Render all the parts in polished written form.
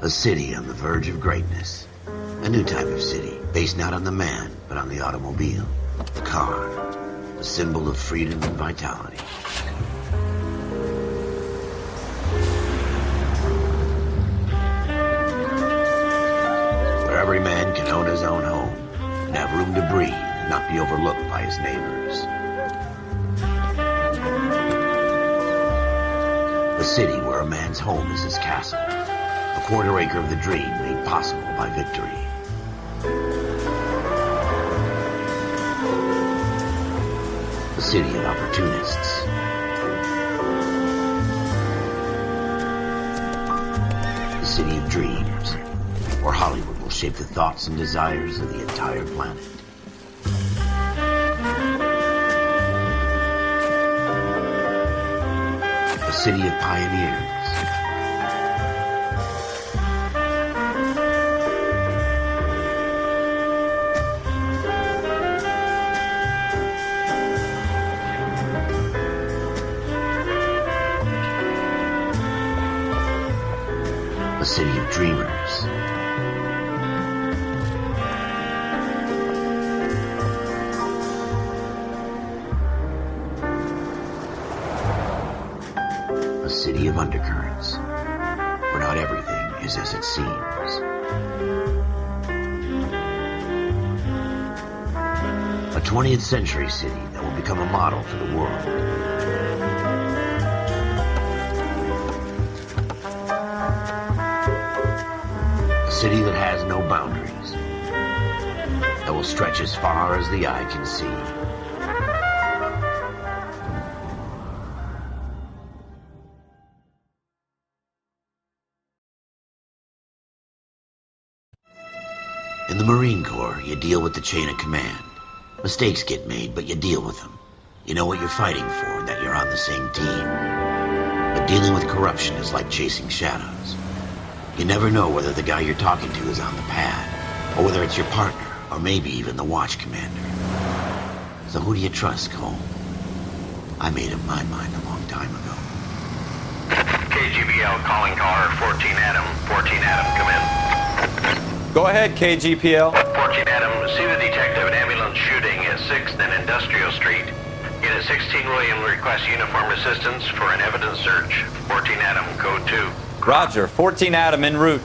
A city on the verge of greatness. A new type of city, based not on the man, but on the automobile. The car. The symbol of freedom and vitality. Where every man can own his own home, and have room to breathe, and not be overlooked by his neighbors. A city where a man's home is his castle. A quarter acre of the dream made possible by victory. A city of opportunists. A city of dreams, where Hollywood will shape the thoughts and desires of the entire planet. A city of pioneers. A city of dreamers. A city of undercurrents, where not everything is as it seems. A 20th century city that will become a model for the world. A city that has no boundaries, that will stretch as far as the eye can see. In the Marine Corps, you deal with the chain of command. Mistakes get made, but you deal with them. You know what you're fighting for, that you're on the same team. But dealing with corruption is like chasing shadows. You never know whether the guy you're talking to is on the pad, or whether it's your partner, or maybe even the watch commander. So who do you trust, Cole? I made up my mind a long time ago. KGBL calling car 14 Adam. 14 Adam, come in. Go ahead, KGPL. 14 Adam, see the detective at ambulance shooting at 6th and Industrial Street. Unit 16 William requests uniform assistance for an evidence search. 14 Adam, code 2. Roger, 14 Adam en route.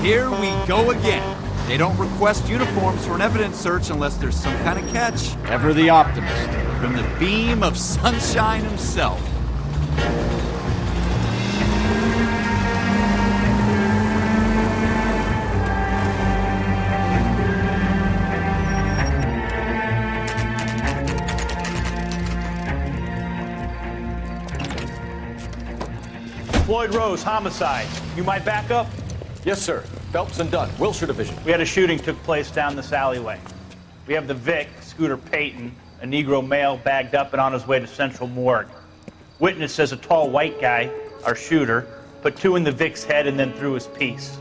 Here we go again. They don't request uniforms for an evidence search unless there's some kind of catch. Ever the optimist. From the beam of sunshine himself. Floyd Rose, homicide. You might back up? Yes, sir. Phelps and Dunn, Wilshire Division. We had a shooting took place down this alleyway. We have the Vic, Scooter Payton, a Negro male bagged up and on his way to Central Morgue. Witness says a tall white guy, our shooter, put 2 in the Vic's head and then threw his piece.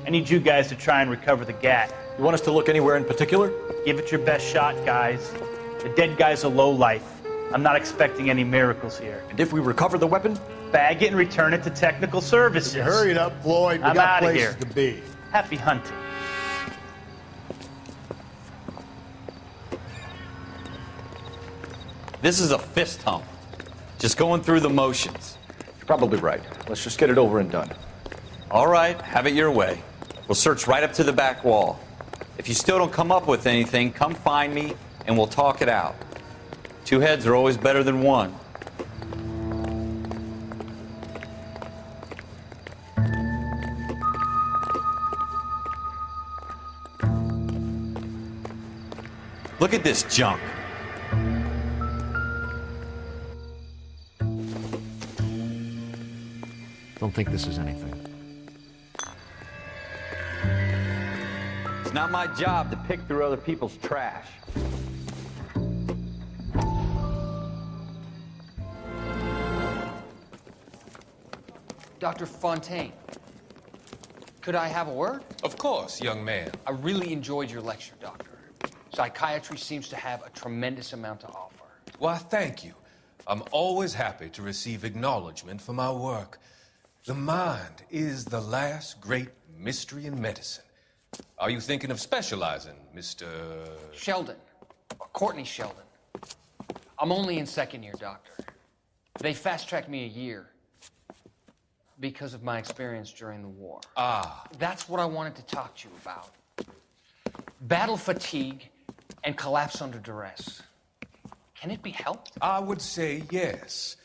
I need you guys to try and recover the gat. You want us to look anywhere in particular? Give it your best shot, guys. The dead guy's a lowlife. I'm not expecting any miracles here. And if we recover the weapon? Bag it and return it to technical services. Hurry it up, Floyd. We I'm got outta places here. to be. Happy hunting. This is a fist hump. Just going through the motions. You're probably right. Let's just get it over and done. All right, have it your way. We'll search right up to the back wall. If you still don't come up with anything, come find me and we'll talk it out. 2 heads are always better than 1. Look at this junk. Don't think this is anything. It's not my job to pick through other people's trash. Dr. Fontaine, could I have a word? Of course, young man. I really enjoyed your lecture, Doctor. Psychiatry seems to have a tremendous amount to offer. Why, thank you. I'm always happy to receive acknowledgement for my work. The mind is the last great mystery in medicine. Are you thinking of specializing, Mr. Sheldon. Courtney Sheldon. I'm only in second year, Doctor. They fast-tracked me a year because of my experience during the war. Ah. That's what I wanted to talk to you about. Battle fatigue and collapse under duress. Can it be helped? I would say yes,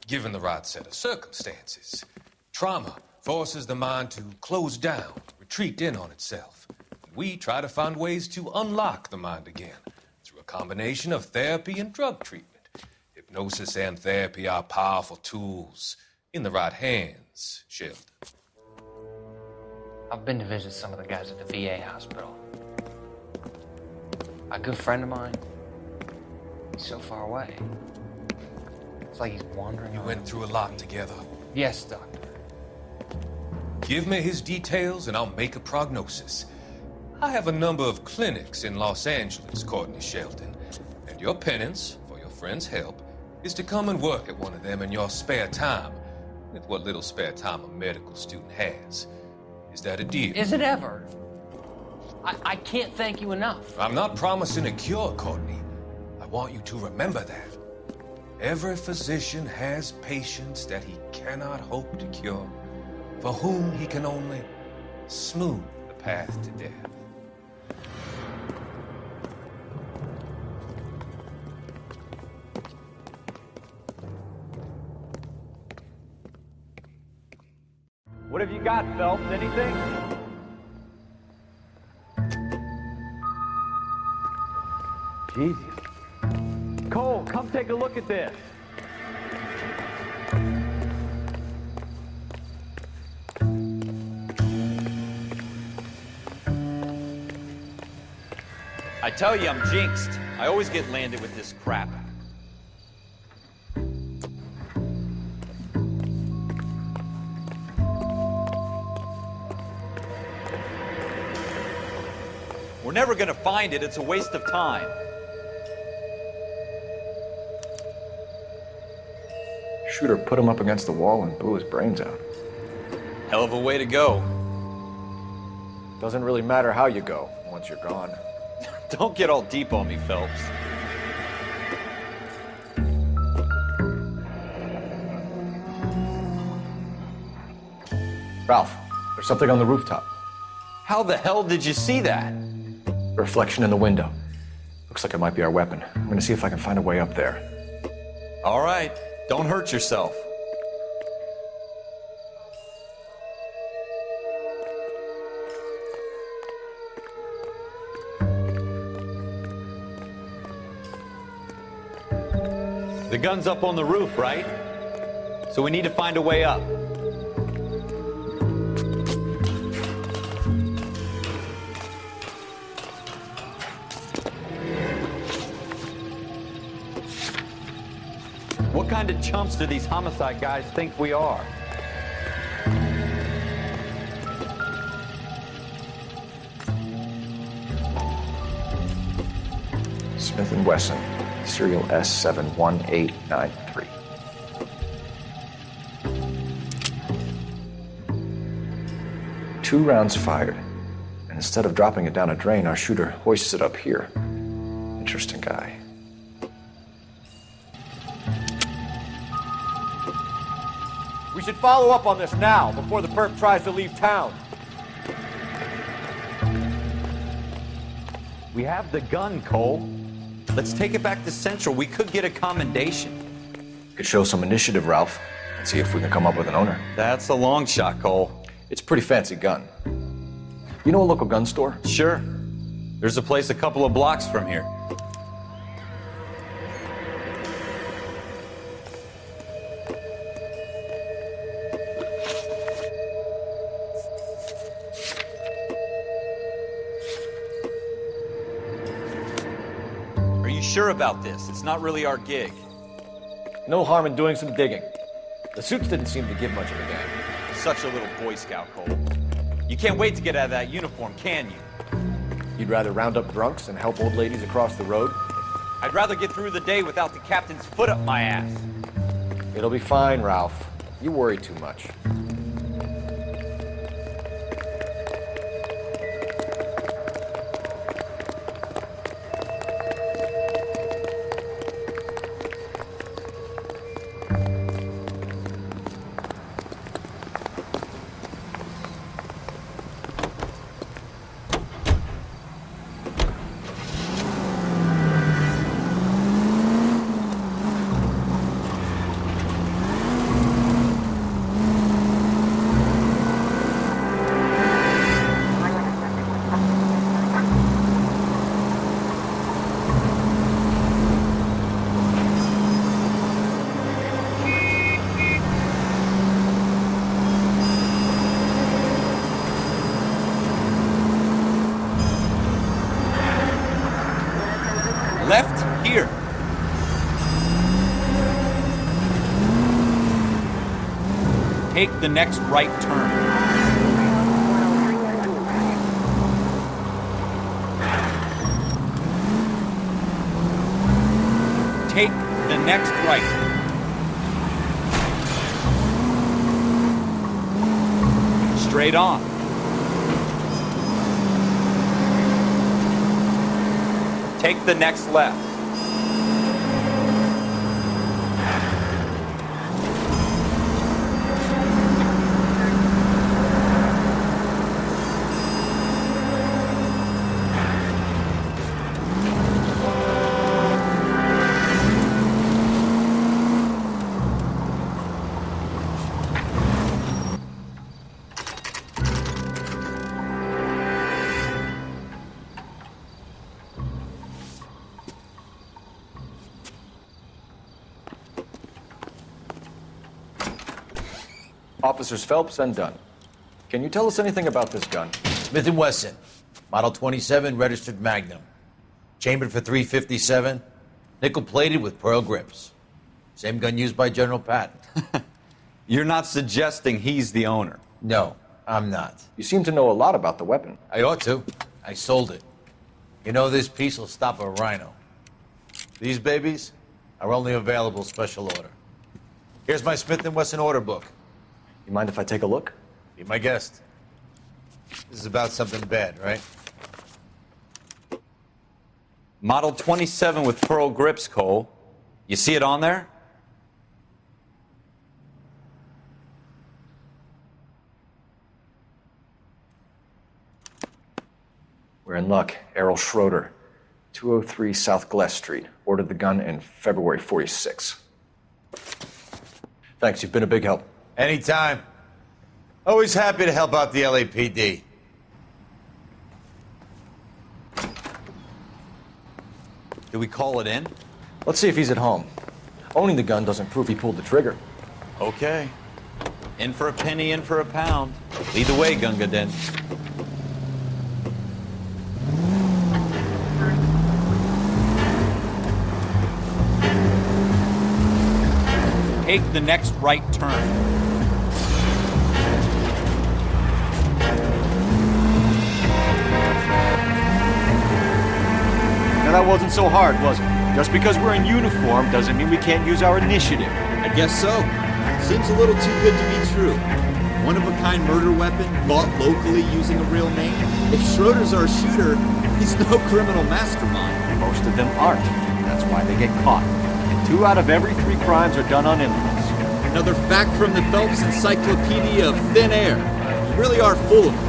given the right set of circumstances. Trauma forces the mind to close down, retreat in on itself. We try to find ways to unlock the mind again through a combination of therapy and drug treatment. Hypnosis and therapy are powerful tools in the right hands, Sheldon. I've been to visit some of the guys at the VA hospital. A good friend of mine, he's so far away. It's like he's wandering You around. went through a lot together. Yes, Doctor. Give me his details and I'll make a prognosis. I have a number of clinics in Los Angeles, Courtney Sheldon, and your penance, for your friend's help, is to come and work at one of them in your spare time, with what little spare time a medical student has. Is that a deal? Is it ever? I can't thank you enough. I'm not promising a cure, Courtney. I want you to remember that. Every physician has patients that he cannot hope to cure, for whom he can only smooth the path to death. What have you got, Phelps? Anything? Jesus. Cole, come take a look at this. I tell you, I'm jinxed. I always get landed with this crap. We're never gonna find it. It's a waste of time. Shooter put him up against the wall and blew his brains out. Hell of a way to go. Doesn't really matter how you go once you're gone. Don't get all deep on me, Phelps. Ralph, there's something on the rooftop. How the hell did you see that? A reflection in the window. Looks like it might be our weapon. I'm gonna see if I can find a way up there. All right, don't hurt yourself. The gun's up on the roof, right? So we need to find a way up. What kind of chumps do these homicide guys think we are? Smith & Wesson, serial S71893. Two rounds fired, and instead of dropping it down a drain, our shooter hoists it up here. Interesting guy. We should follow up on this now, before the perp tries to leave town. We have the gun, Cole. Let's take it back to Central. We could get a commendation. Could show some initiative, Ralph, and see if we can come up with an owner. That's a long shot, Cole. It's a pretty fancy gun. You know a local gun store? Sure. There's a place a couple of blocks from here. Are you sure about this? It's not really our gig. No harm in doing some digging. The suits didn't seem to give much of a damn. Such a little Boy Scout, Cole. You can't wait to get out of that uniform, can you? You'd rather round up drunks than help old ladies across the road? I'd rather get through the day without the captain's foot up my ass. It'll be fine, Ralph. You worry too much. Take the next right turn. Take the next right. Straight on. Take the next left. Officers Phelps and Dunn. Can you tell us anything about this gun? Smith & Wesson, Model 27, registered Magnum. Chambered for .357, nickel-plated with pearl grips. Same gun used by General Patton. You're not suggesting he's the owner? No, I'm not. You seem to know a lot about the weapon. I ought to. I sold it. You know, this piece will stop a rhino. These babies are only available special order. Here's my Smith & Wesson order book. You mind if I take a look? Be my guest. This is about something bad, right? Model 27 with pearl grips, Cole. You see it on there? We're in luck. Errol Schroeder, 203 South Glass Street. Ordered the gun in February '46. Thanks, you've been a big help. Anytime. Always happy to help out the LAPD. Do we call it in? Let's see if he's at home. Owning the gun doesn't prove he pulled the trigger. Okay. In for a penny, in for a pound. Lead the way, Gunga Din. Take the next right turn. Now that wasn't so hard, was it? Just because we're in uniform doesn't mean we can't use our initiative. I guess so. Seems a little too good to be true. One-of-a-kind murder weapon bought locally using a real name. If Schroeder's our shooter, he's no criminal mastermind. Most of them aren't. That's why they get caught. And 2 out of every 3 crimes are done on impulse. Another fact from the Phelps Encyclopedia of Thin Air. You really are full of it.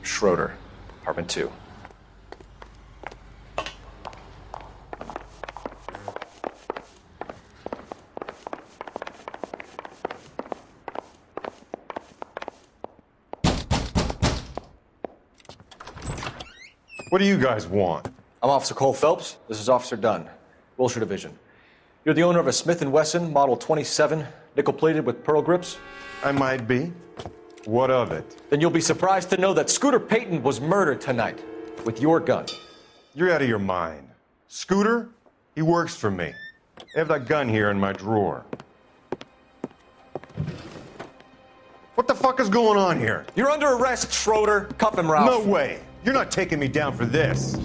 Schroeder, apartment 2. What do you guys want? I'm Officer Cole Phelps. This is Officer Dunn, Wilshire Division. You're the owner of a Smith & Wesson Model 27, nickel-plated with pearl grips? I might be. What of it? Then you'll be surprised to know that Scooter Payton was murdered tonight with your gun. You're out of your mind. Scooter? He works for me. I have that gun here in my drawer. What the fuck is going on here? You're under arrest, Schroeder. Cuff him, Ralph. No way. You're not taking me down for this.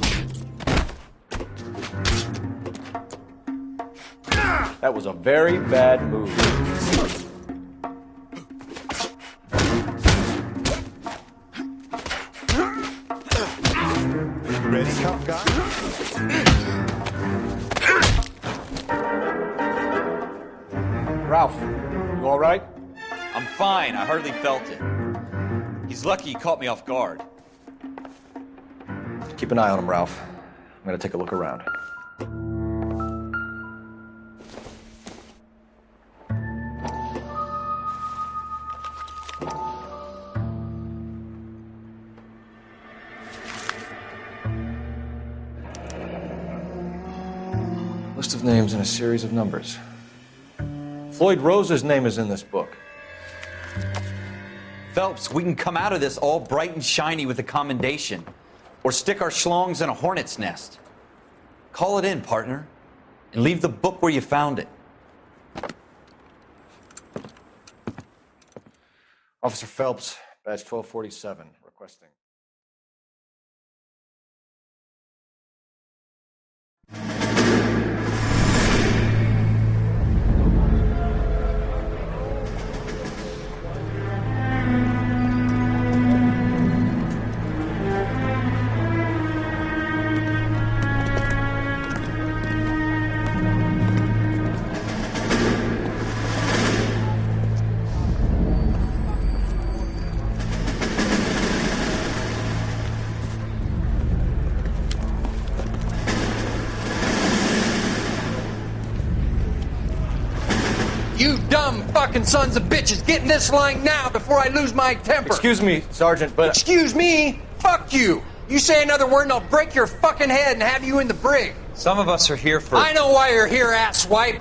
That was a very bad move. You all right? I'm fine. I hardly felt it. He's lucky he caught me off guard. Keep an eye on him, Ralph. I'm gonna take a look around. List of names and a series of numbers. Floyd Rose's name is in this book. Phelps, we can come out of this all bright and shiny with a commendation. Or stick our schlongs in a hornet's nest. Call it in, partner. And leave the book where you found it. Officer Phelps, badge 1247, requesting. You dumb fucking sons of bitches, get in this line now before I lose my temper. Excuse me, Sergeant, but... Excuse me? Fuck you. You say another word and I'll break your fucking head and have you in the brig. Some of us are here for... I know why you're here, asswipe.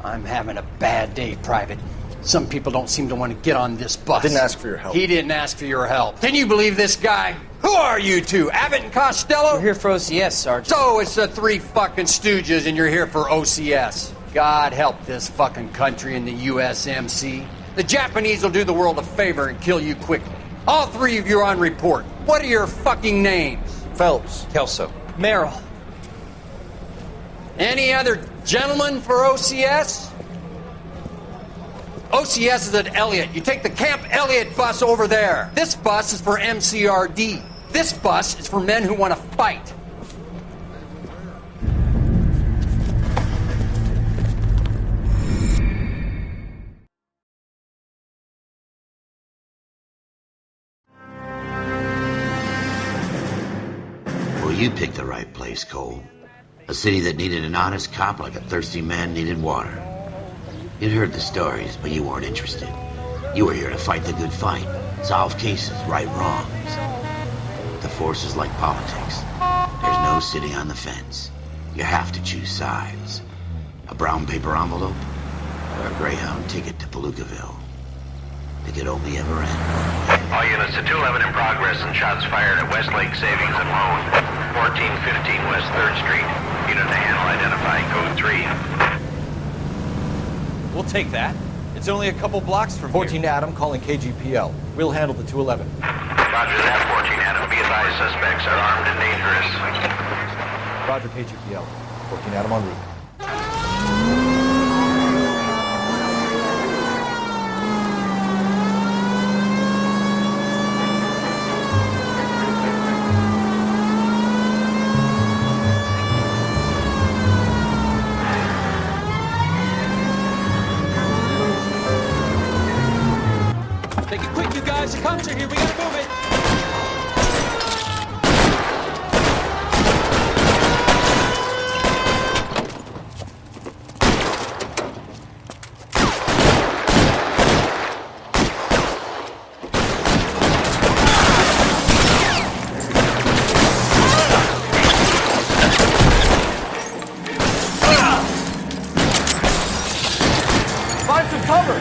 I'm having a bad day, Private. Some people don't seem to want to get on this bus. I didn't ask for your help. He didn't ask for your help. Can you believe this guy? Who are you two? Abbott and Costello? We're here for OCS, Sergeant. So it's the three fucking stooges and you're here for OCS. God help this fucking country and the USMC. The Japanese will do the world a favor and kill you quickly. All three of you are on report. What are your fucking names? Phelps. Kelso. Merrill. Any other gentlemen for OCS? OCS is at Elliott. You take the Camp Elliott bus over there. This bus is for MCRD. This bus is for men who want to fight. Well, you picked the right place, Cole. A city that needed an honest cop like a thirsty man needed water. You'd heard the stories, but you weren't interested. You were here to fight the good fight, solve cases, right wrongs. The force is like politics. There's no sitting on the fence. You have to choose sides. A brown paper envelope or a Greyhound ticket to Palookaville. It could only ever end. All units to 211 in progress and shots fired at Westlake Savings and Loan, 1415 West 3rd Street. Unit to handle identify code 3. We'll take that. It's only a couple blocks from 14 here. Adam calling KGPL. We'll handle the 211. Roger that, 14 Adam. Be advised, suspects are armed and dangerous. Roger, KGPL. 14 Adam en route. Take it quick, you guys. The cops are here. We gotta move it. Find some cover!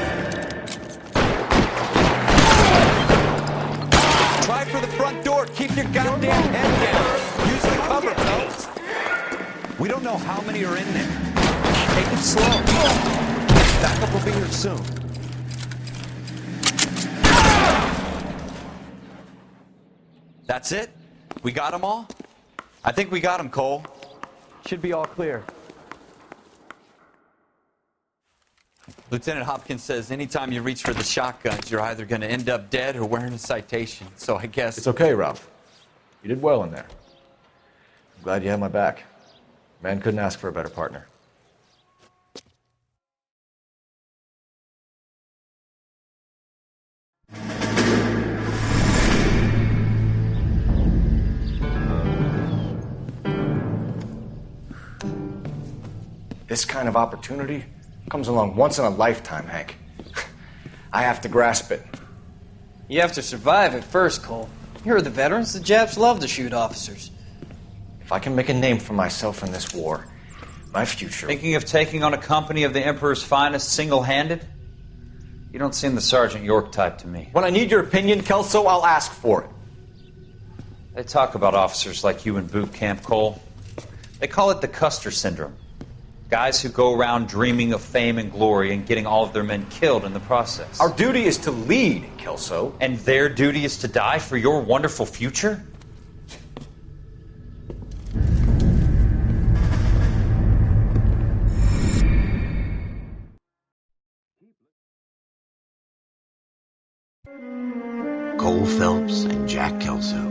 Try for the front door. Keep your goddamn head down. Use the cover, Phelps. We don't know how many are in there. Take it slow. Backup will be here soon. That's it? We got them all? I think we got them, Cole. Should be all clear. Lieutenant Hopkins says anytime you reach for the shotguns, you're either going to end up dead or wearing a citation. So I guess... It's okay, Ralph. You did well in there. I'm glad you had my back. Man couldn't ask for a better partner. This kind of opportunity comes along once in a lifetime, Hank. I have to grasp it. You have to survive it first, Cole. You're the veterans. The Japs love to shoot officers. If I can make a name for myself in this war, my future... Thinking of taking on a company of the Emperor's finest single-handed? You don't seem the Sergeant York type to me. When I need your opinion, Kelso, I'll ask for it. They talk about officers like you in boot camp, Cole. They call it the Custer syndrome. Guys who go around dreaming of fame and glory and getting all of their men killed in the process. Our duty is to lead, Kelso. And their duty is to die for your wonderful future? Cole Phelps and Jack Kelso.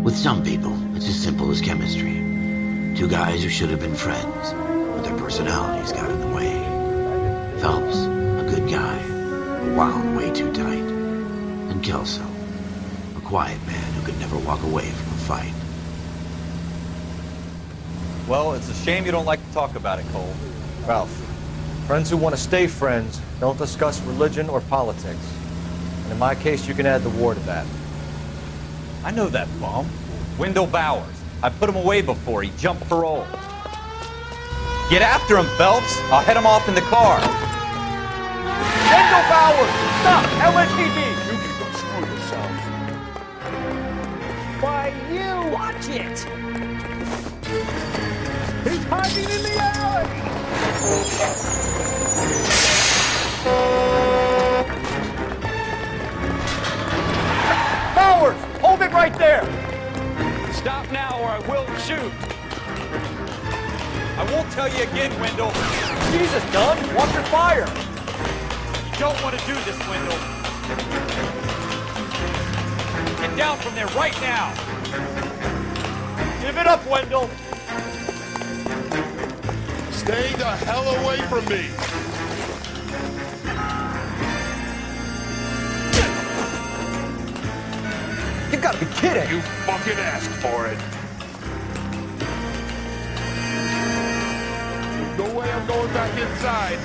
With some people, it's as simple as chemistry. Two guys who should have been friends, but their personalities got in the way. Phelps, a good guy, wound way too tight. And Kelso, a quiet man who could never walk away from a fight. Well, it's a shame you don't like to talk about it, Cole. Ralph, friends who want to stay friends don't discuss religion or politics. And in my case, you can add the war to that. I know that bum. Wendell Bowers. I put him away before he jumped parole. Get after him, Phelps. I'll head him off in the car. Wendell Bowers! Stop! LSPD! You can go screw yourselves. Why, you! Watch it! He's hiding in the alley! Bowers! Hold it right there! Stop now or I will shoot. I won't tell you again, Wendell. Jesus, Dunn! Watch your fire! You don't want to do this, Wendell. Get down from there right now. Give it up, Wendell! Stay the hell away from me! You gotta be kidding! You fucking asked for it! There's no way I'm going back inside!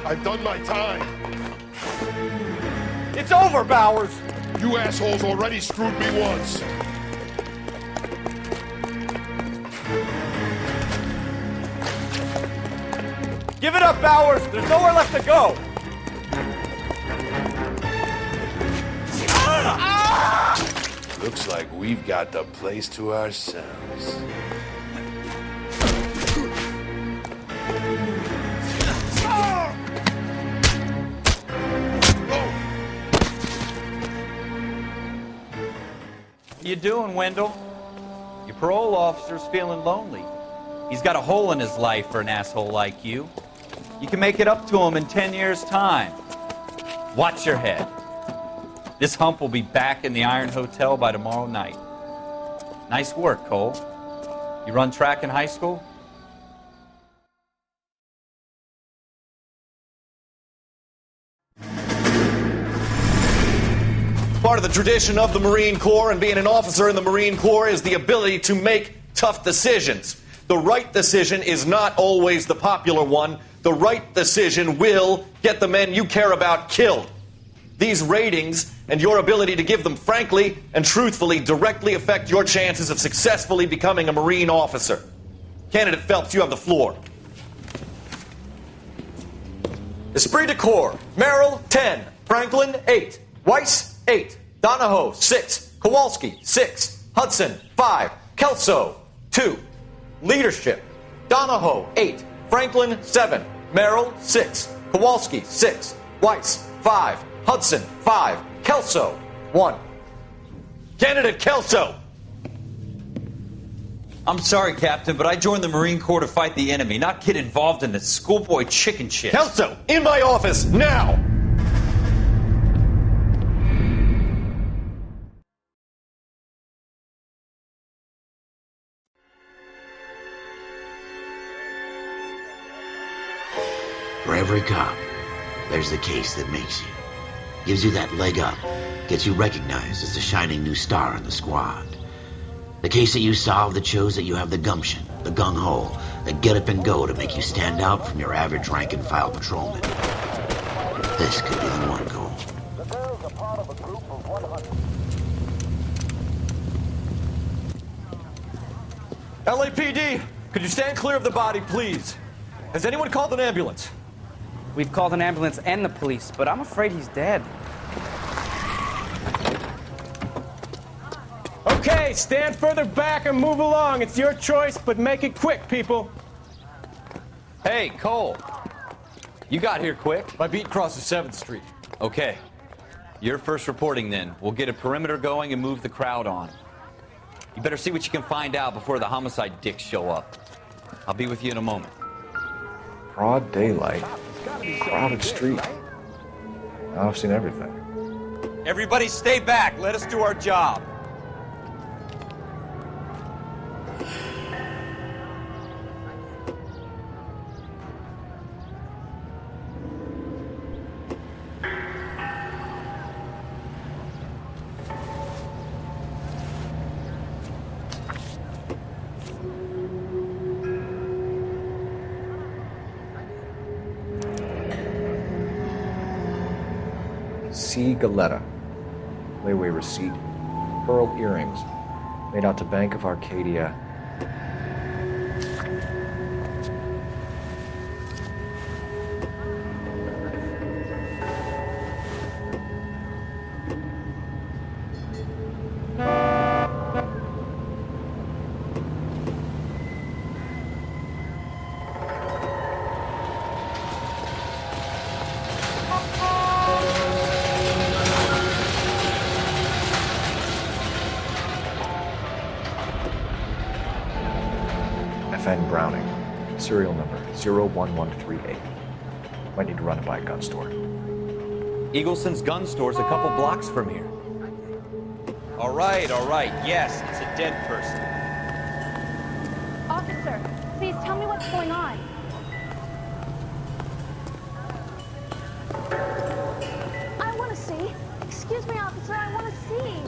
I've done my time! It's over, Bowers! You assholes already screwed me once! Give it up, Bowers! There's nowhere left to go! Looks like we've got the place to ourselves. How you doing, Wendell? Your parole officer's feeling lonely. He's got a hole in his life for an asshole like you. You can make it up to him in 10 years' time. Watch your head. This hump will be back in the Iron Hotel by tomorrow night. Nice work, Cole. You run track in high school? Part of the tradition of the Marine Corps and being an officer in the Marine Corps is the ability to make tough decisions. The right decision is not always the popular one. The right decision will get the men you care about killed. These ratings and your ability to give them frankly and truthfully directly affect your chances of successfully becoming a Marine officer. Candidate Phelps, you have the floor. Esprit de Corps, Merrill, 10. Franklin, 8. Weiss, 8. Donahoe, 6. Kowalski, 6. Hudson, 5. Kelso, 2. Leadership, Donahoe, 8. Franklin, 7. Merrill, 6. Kowalski, 6. Weiss, 5. Hudson, 5. Kelso, 1. Candidate Kelso! I'm sorry, Captain, but I joined the Marine Corps to fight the enemy, not get involved in this schoolboy chicken shit. Kelso, in my office, now! For every cop, there's the case that makes you. Gives you that leg up, gets you recognized as the shining new star in the squad. The case that you solved that shows that you have the gumption, the gung-ho, the get up and go to make you stand out from your average rank-and-file patrolman. This could be the one goal. LAPD, could you stand clear of the body, please? Has anyone called an ambulance? We've called an ambulance and the police, but I'm afraid he's dead. Okay, stand further back and move along. It's your choice, but make it quick, people. Hey, Cole. You got here quick. My beat crosses 7th Street. Okay. You're first reporting then. We'll get a perimeter going and move the crowd on. You better see what you can find out before the homicide dicks show up. I'll be with you in a moment. Broad daylight. Crowded street. Now I've seen everything. Everybody stay back. Let us do our job. C. Galetta. Layaway receipt. Pearl earrings. Made out to Bank of Arcadia. F.N. Browning, serial number 01138. Might need to run it by a gun store. Eagleson's gun store's a couple blocks from here. All right. Yes, it's a dead person. Officer, please tell me what's going on. I want to see. Excuse me, officer, I want to see.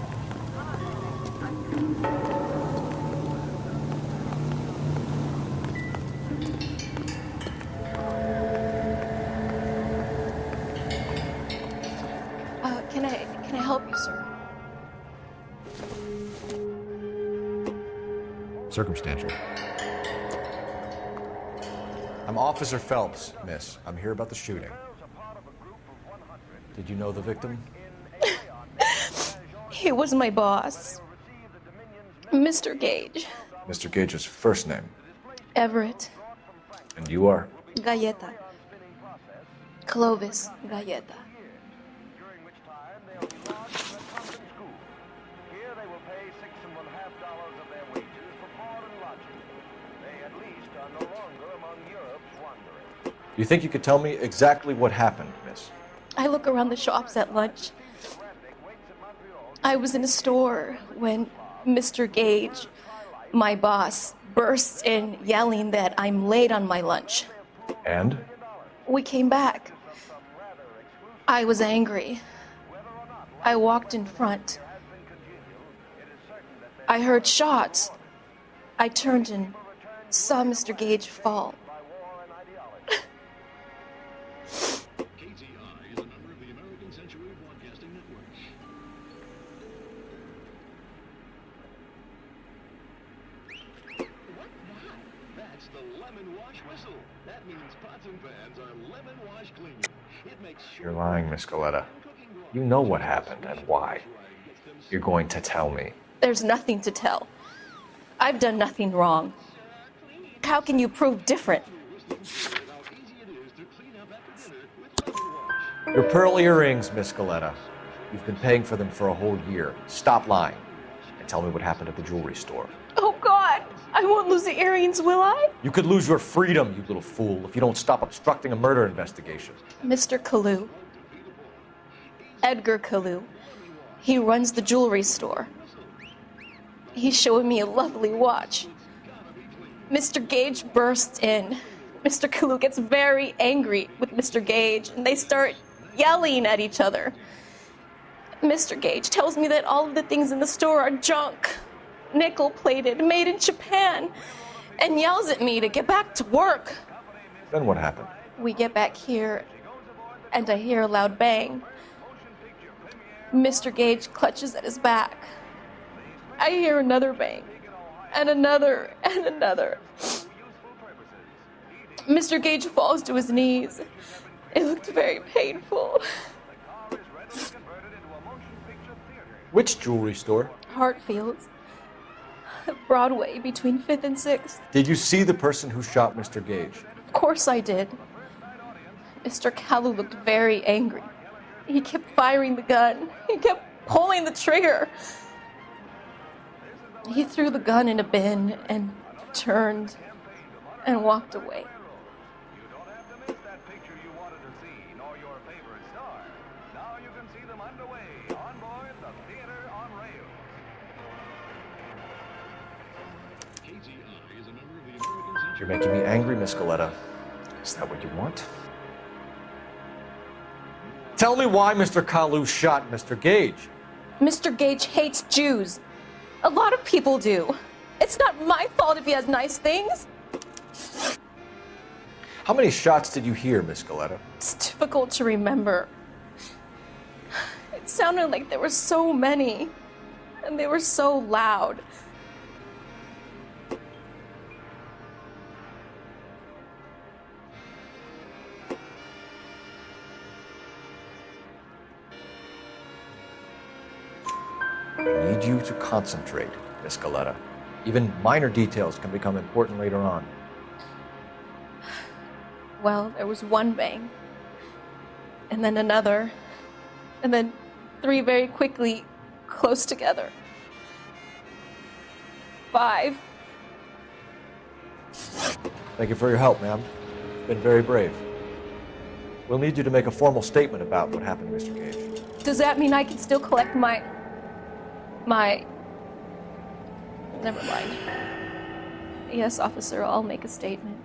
Can I help you, sir? Circumstantial. I'm Officer Phelps, miss. I'm here about the shooting. Did you know the victim? He was my boss, Mr. Gage. Mr. Gage's first name. Everett. And you are? Galleta. Clovis Galleta. You think you could tell me exactly what happened, miss? I look around the shops at lunch. I was in a store when Mr. Gage, my boss, bursts in yelling that I'm late on my lunch. And? We came back. I was angry. I walked in front. I heard shots. I turned and saw Mr. Gage fall. You're lying, Miss Galetta. You know what happened and why. You're going to tell me. There's nothing to tell. I've done nothing wrong. How can you prove different? Your pearl earrings, Miss Galetta. You've been paying for them for a whole year. Stop lying and tell me what happened at the jewelry store. Oh, God! I won't lose the earrings, will I? You could lose your freedom, you little fool, if you don't stop obstructing a murder investigation. Mr. Kalu. Edgar Kalu. He runs the jewelry store. He's showing me a lovely watch. Mr. Gage bursts in. Mr. Kalu gets very angry with Mr. Gage, and they start yelling at each other. Mr. Gage tells me that all of the things in the store are junk. nickel-plated, made in Japan, and yells at me to get back to work. Then what happened? We get back here, and I hear a loud bang. Mr. Gage clutches at his back. I hear another bang, and another, and another. Mr. Gage falls to his knees. It looked very painful. Which jewelry store? Hartfield's. Broadway, between 5th and 6th. Did you see the person who shot Mr. Gage? Of course I did. Mr. Kalu looked very angry. He kept firing the gun. He kept pulling the trigger. He threw the gun in a bin and turned and walked away. You're making me angry, Miss Galetta. Is that what you want? Tell me why Mr. Kalu shot Mr. Gage. Mr. Gage hates Jews. A lot of people do. It's not my fault if he has nice things. How many shots did you hear, Miss Galetta? It's difficult to remember. It sounded like there were so many, and they were so loud. I need you to concentrate, Miss Galetta. Even minor details can become important later on. Well, there was one bang, and then another, and then 3 very quickly, close together. 5. Thank you for your help, ma'am. You've been very brave. We'll need you to make a formal statement about what happened to Mr. Gage. Does that mean I can still collect my... Never mind. Yes, officer, I'll make a statement.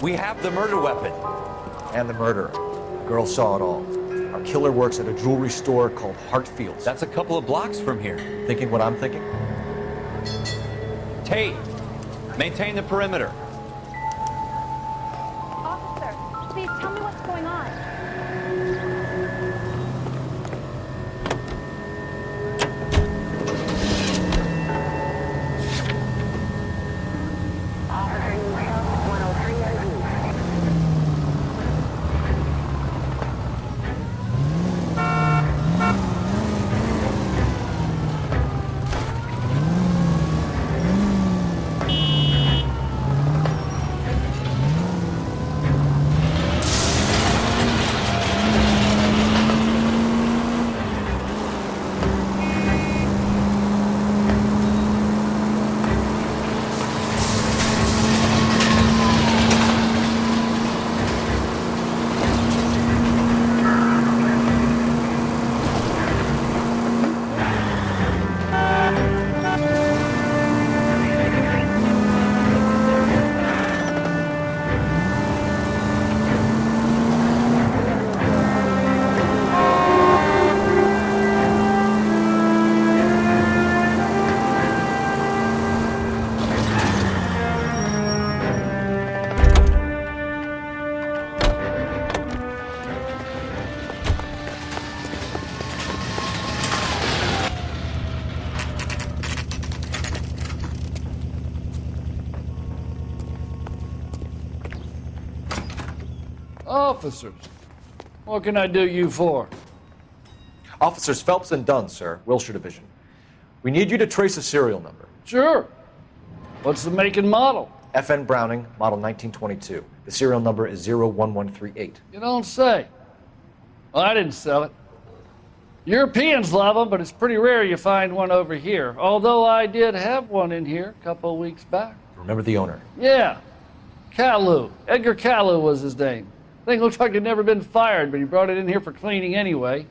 We have the murder weapon. And the murderer. The girl saw it all. Our killer works at a jewelry store called Hartfield's. That's a couple of blocks from here. Thinking what I'm thinking? Tate, maintain the perimeter. Officer, please tell me what's going on. Officers, what can I do you for? Officers Phelps and Dunn, sir, Wilshire Division. We need you to trace a serial number. Sure. What's the make and model? FN Browning, model 1922. The serial number is 01138. You don't say. Well, I didn't sell it. Europeans love them, but it's pretty rare you find one over here. Although I did have one in here a couple of weeks back. Remember the owner? Yeah. Kalu. Edgar Kalu was his name. Thing looked like it'd never been fired, but he brought it in here for cleaning anyway.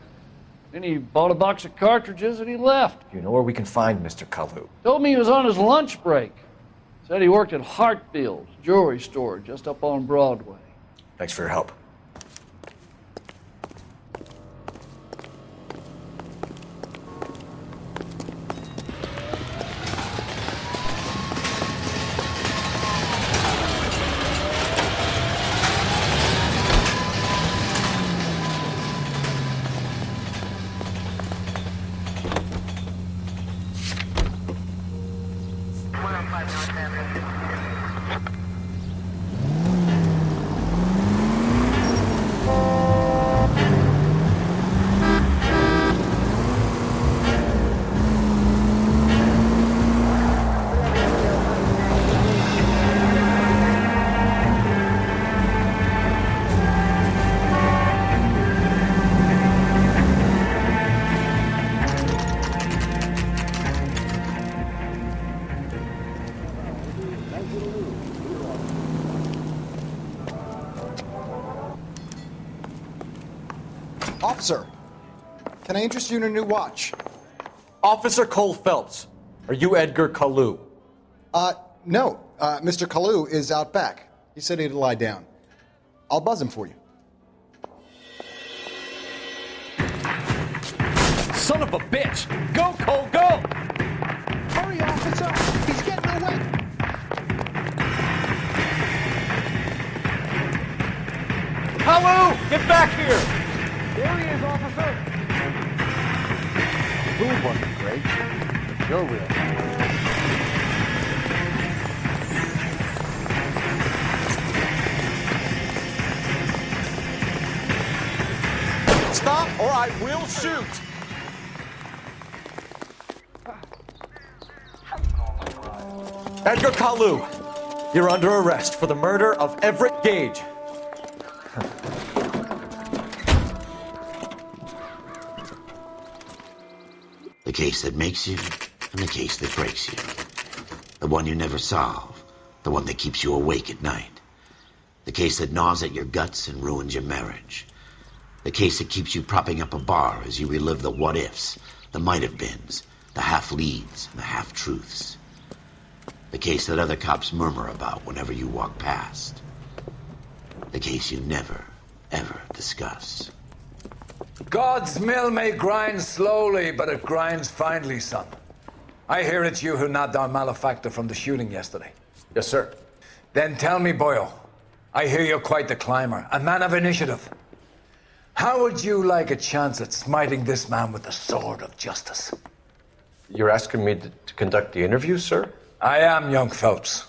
Then he bought a box of cartridges and he left. You know where we can find Mr. Kalu? Told me he was on his lunch break. Said he worked at Hartfield's jewelry store just up on Broadway. Thanks for your help. Officer, can I interest you in a new watch? Officer Cole Phelps, are you Edgar Kalu? No. Mr. Kalu is out back. He said he'd lie down. I'll buzz him for you. Son of a bitch! Go, Cole, go! Hurry, officer! He's getting away! Kalu, get back here! There he is, officer. Food wasn't great. But you're real. Stop or I will shoot! Edgar Kalu, you're under arrest for the murder of Everett Gage. The case that makes you, and the case that breaks you. The one you never solve, the one that keeps you awake at night. The case that gnaws at your guts and ruins your marriage. The case that keeps you propping up a bar as you relive the what-ifs, the might-have-beens, the half-leads, and the half-truths. The case that other cops murmur about whenever you walk past. The case you never, ever discuss. God's mill may grind slowly, but it grinds finely, son. I hear it's you who nabbed our malefactor from the shooting yesterday. Yes, sir. Then tell me, boyo, I hear you're quite the climber, a man of initiative. How would you like a chance at smiting this man with the sword of justice? You're asking me to conduct the interview, sir? I am, young Phelps.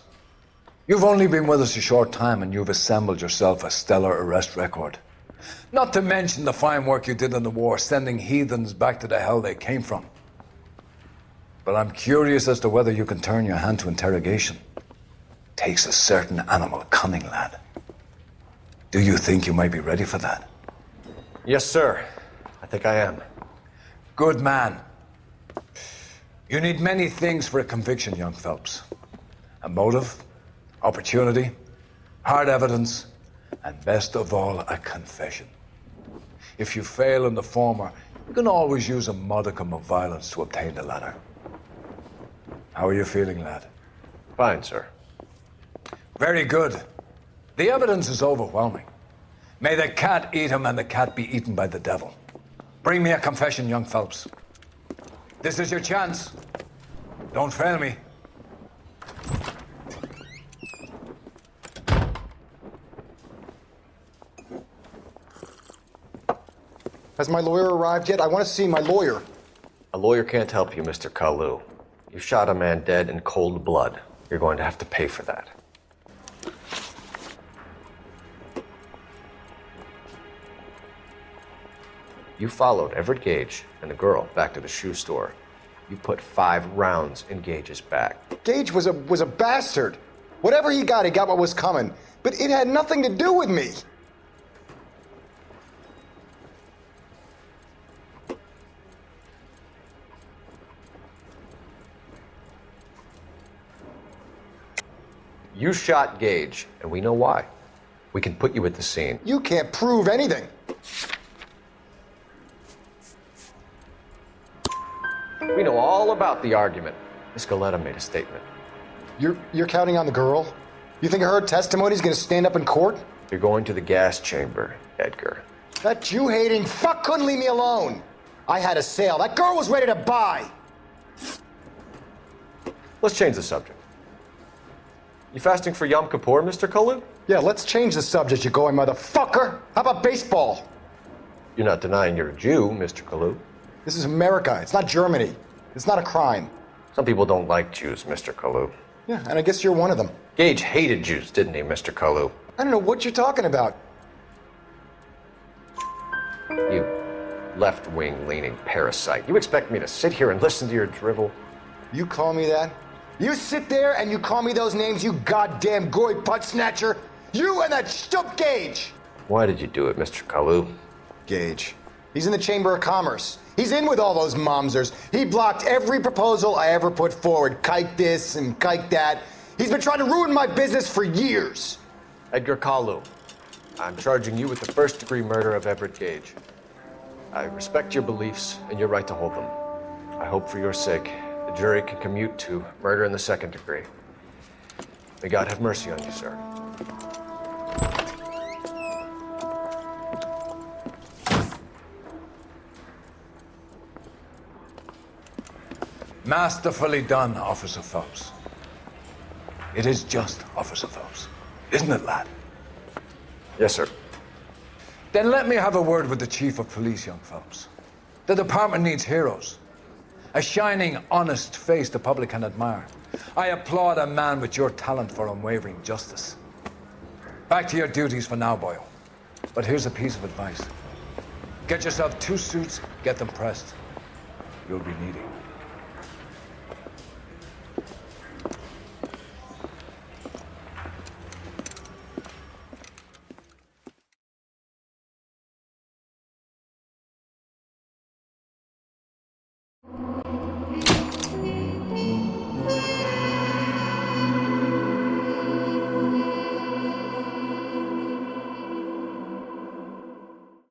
You've only been with us a short time and you've assembled yourself a stellar arrest record. Not to mention the fine work you did in the war, sending heathens back to the hell they came from. But I'm curious as to whether you can turn your hand to interrogation. Takes a certain animal cunning, lad. Do you think you might be ready for that? Yes, sir. I think I am. Good man. You need many things for a conviction, young Phelps. A motive, opportunity, hard evidence, and best of all, a confession. If you fail in the former, you can always use a modicum of violence to obtain the latter. How are you feeling, lad? Fine, sir. Very good. The evidence is overwhelming. May the cat eat him and the cat be eaten by the devil. Bring me a confession, young Phelps. This is your chance. Don't fail me. Has my lawyer arrived yet? I want to see my lawyer. A lawyer can't help you, Mr. Kalu. You shot a man dead in cold blood. You're going to have to pay for that. You followed Everett Gage and the girl back to the shoe store. You put 5 rounds in Gage's back. Gage was a bastard. Whatever he got what was coming. But it had nothing to do with me. You shot Gage, and we know why. We can put you at the scene. You can't prove anything. We know all about the argument. Miss Goleta made a statement. You're counting on the girl? You think her testimony's gonna stand up in court? You're going to the gas chamber, Edgar. That Jew-hating fuck couldn't leave me alone. I had a sale. That girl was ready to buy. Let's change the subject. You fasting for Yom Kippur, Mr. Kalu? Yeah, let's change the subject, you going motherfucker. How about baseball? You're not denying you're a Jew, Mr. Kalu. This is America. It's not Germany. It's not a crime. Some people don't like Jews, Mr. Kalu. Yeah, and I guess you're one of them. Gage hated Jews, didn't he, Mr. Kalu? I don't know what you're talking about. You left-wing leaning parasite. You expect me to sit here and listen to your drivel? You call me that? You sit there and you call me those names, you goddamn goy putt snatcher? You and that stup Gage! Why did you do it, Mr. Kalu? Gage. He's in the Chamber of Commerce. He's in with all those momsers. He blocked every proposal I ever put forward. Kike this and kike that. He's been trying to ruin my business for years. Edgar Kalu, I'm charging you with the first-degree murder of Everett Gage. I respect your beliefs and your right to hold them. I hope for your sake the jury can commute to murder in the second degree. May God have mercy on you, sir. Masterfully done, Officer Phelps. It is just Officer Phelps, isn't it, lad? Yes, sir. Then let me have a word with the Chief of Police, young Phelps. The department needs heroes. A shining, honest face the public can admire. I applaud a man with your talent for unwavering justice. Back to your duties for now, Boyle. But here's a piece of advice. Get yourself 2 suits, get them pressed. You'll be needing